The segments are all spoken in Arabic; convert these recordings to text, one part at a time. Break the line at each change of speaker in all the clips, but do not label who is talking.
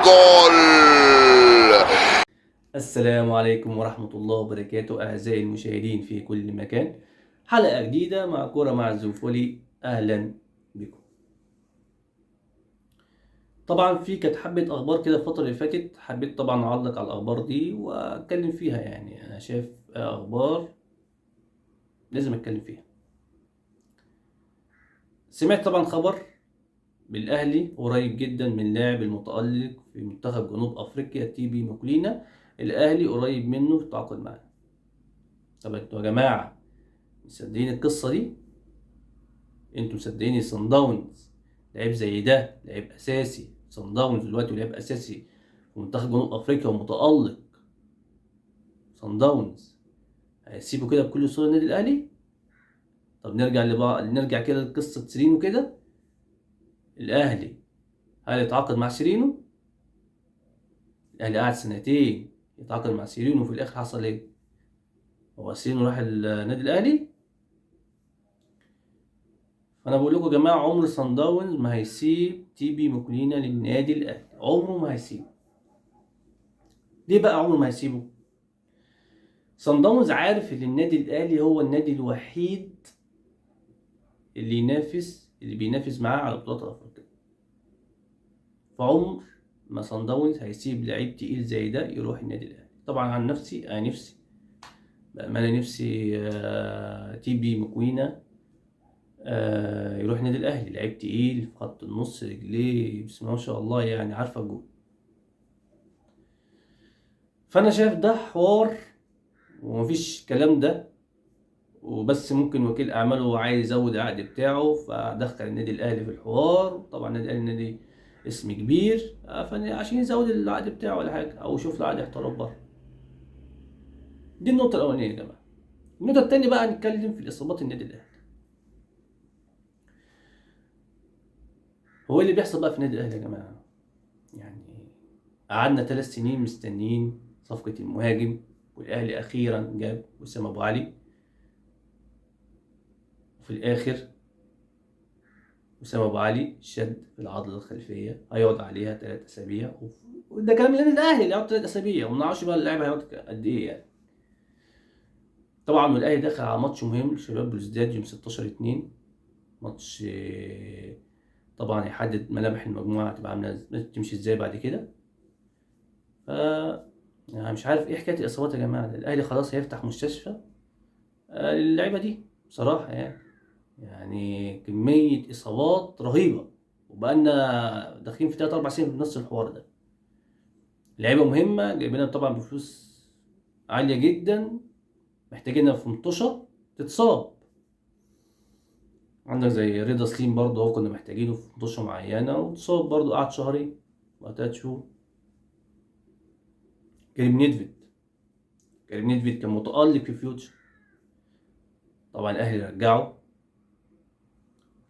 جول.
السلام عليكم ورحمة الله وبركاته أعزائي المشاهدين في كل مكان. حلقة جديدة مع كورة مع الزوفولي. أهلا بكم. طبعا كانت حبة أخبار كده الفترة اللي فاتت، حبيت طبعا أعلق على الأخبار دي وأتكلم فيها. يعني أنا شايف أخبار لازم أتكلم فيها. سمعت طبعا خبر بالأهلي قريب جدا من لاعب المتألق في منتخب جنوب أفريقيا تيبي مكلينا. الأهلي قريب منه التعاقد معاه. طب انتوا يا جماعة مصدقين القصة دي؟ انتوا مصدقين صن داونز لعيب زي ده، لعيب اساسي صن داونز دلوقتي ولعيب اساسي في منتخب جنوب افريقيا ومتالق؟ صن داونز هيسيبوا كده بكل سهوله النادي الاهلي؟ طب نرجع كده لقصه سيرينو كده. الاهلي هل يتعاقد مع سيرينو؟ الاهلي قعد سنتين يتعاقد مع سيرينو وفي الاخر حصل ايه؟ هو سيرينو راح النادي الاهلي؟ فانا بقول لكم يا جماعه، عمر صن داونز ما هيسيب تيبي مكلينا للنادي الاهلي، عمره ما هيسيبه. ليه بقى عمره ما هيسيبه؟ صن داونز عارف ان النادي الاهلي هو النادي الوحيد اللي بينافس معاه على بطولات افريقيا. فعمر ما صن داونز هيسيب لعيب تقيل زي ده يروح النادي الاهلي. طبعا عن نفسي، انا نفسي بأمانة نفسي تيبي مكوينة يروح النادي الاهلي. لعيب تقيل في خط النص، رجليه بسم الله ما شاء الله، يعني عارفه الجول. فانا شايف ده حوار ومفيش كلام ده، وبس ممكن وكيل اعماله عايز يزود العقد بتاعه فدخل النادي الاهلي في الحوار. طبعا النادي الاهلي نادي اسم كبير، عشان يزود العقد بتاعه ولا حاجه، او يشوف له عقد احتراف بره. دي النقطه الاولانيه يا جماعه. النقطه الثانيه بقى هنتكلم في الاصابات النادي الاهلي. هو إيه اللي بيحصل بقى في النادي الاهلي يا جماعه؟ يعني قعدنا 3 سنين مستنيين صفقه المهاجم، والاهلي اخيرا جاب وسام ابو علي. وفي الاخر وسام ابو علي شد في العضله الخلفيه، هيقعد عليها 3 اسابيع. وده كلام النادي الاهلي اللي هيقعد 3 اسابيع، وما نعرفش بقى اللاعب هيقعد قد ايه يعني. طبعا والاهلي داخل على ماتش مهم لشباب بلوزداد يوم 16/2. ماتش طبعا هيحدد ملامح المجموعه هتبقى عامله تمشي ازاي بعد كده. ف يعني مش عارف ايه حكايه الاصابات يا جماعه. الاهلي خلاص هيفتح مستشفى للعيبه دي بصراحه يعني كميه اصابات رهيبه، وبقالنا داخلين في 3 4 سنين بنفس الحوار ده. لعيبه مهمه جايبينها طبعا بفلوس عاليه جدا، محتاجينها في منتشر تتصاب. عندك زي رضا سليم برضه، هو كنا محتاجينه في منتشر معينه وتصاب برضه، قعد شهرين ولا 3 شهور. كريم نيدفيد كان متألق في فيوتشر. طبعا الاهلي رجعه،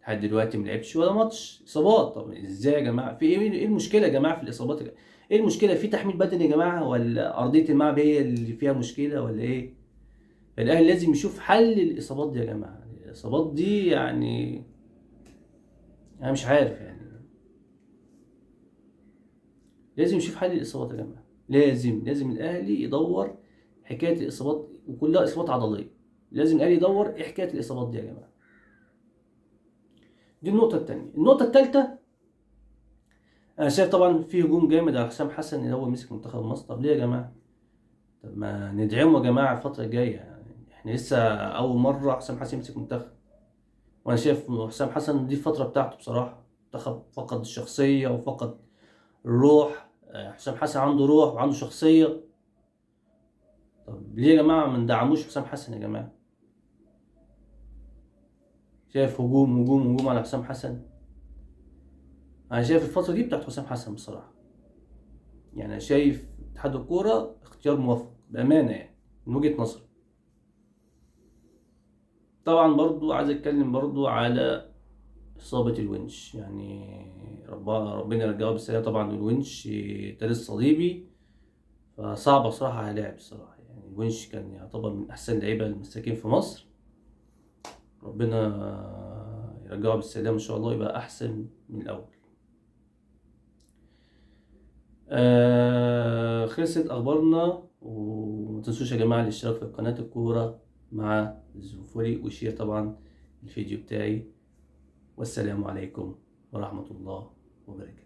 لحد دلوقتي ما لعبش ولا ماتش، اصابات. طب ازاي يا جماعه؟ في ايه المشكله يا جماعه في الاصابات؟ ايه المشكله؟ في تحميل بدني يا جماعه، ولا ارضيه الملعب هي اللي فيها مشكله، ولا ايه؟ الاهلي لازم يشوف حل للاصابات دي يا جماعه. الاصابات دي يعني انا مش عارف يعني. لازم يشوف حل للاصابات يا جماعه. لازم الاهلي يدور حكايه الاصابات، وكلها اصابات عضليه. لازم الاهلي يدور ايه حكايه الاصابات دي يا جماعه. دي النقطه الثانيه. النقطه الثالثه، انا شايف طبعا في هجوم جامد على حسام حسن اللي هو مسك منتخب مصر. طب ليه يا جماعه؟ طب ما ندعمه يا جماعه الفتره الجايه. يعني احنا لسه اول مره حسام حسن يمسك منتخب، وانا شايف حسام حسن دي الفتره بتاعته بصراحه. منتخب فقد الشخصيه وفقد الروح. حسام حسن عنده روح وعنده شخصيه. طب ليه يا جماعه ما ندعموش حسام حسن يا جماعه؟ شايف هجوم هجوم هجوم على حسام حسن. انا شايف الفتره دي بتاعت حسام حسن بصراحه. يعني انا شايف اتحاد الكوره اختيار موفق بامانه، يعني من وجهه نظري. طبعا برضو عايز اتكلم برضو على اصابه الونش. يعني ربنا يرجعه بالسلامه. طبعا الونش تالت صليبي، فصعبه بصراحه على لاعب الصراحه. يعني الونش كان يعتبر من احسن اللعيبه المساكين في مصر. ربنا يرجعه بالسلامه ان شاء الله، يبقى احسن من الاول. خلصت اخبارنا، وما تنسوش يا جماعه الاشتراك في قناه الكوره مع الزوفولي، وشير طبعا الفيديو بتاعي. والسلام عليكم ورحمه الله وبركاته.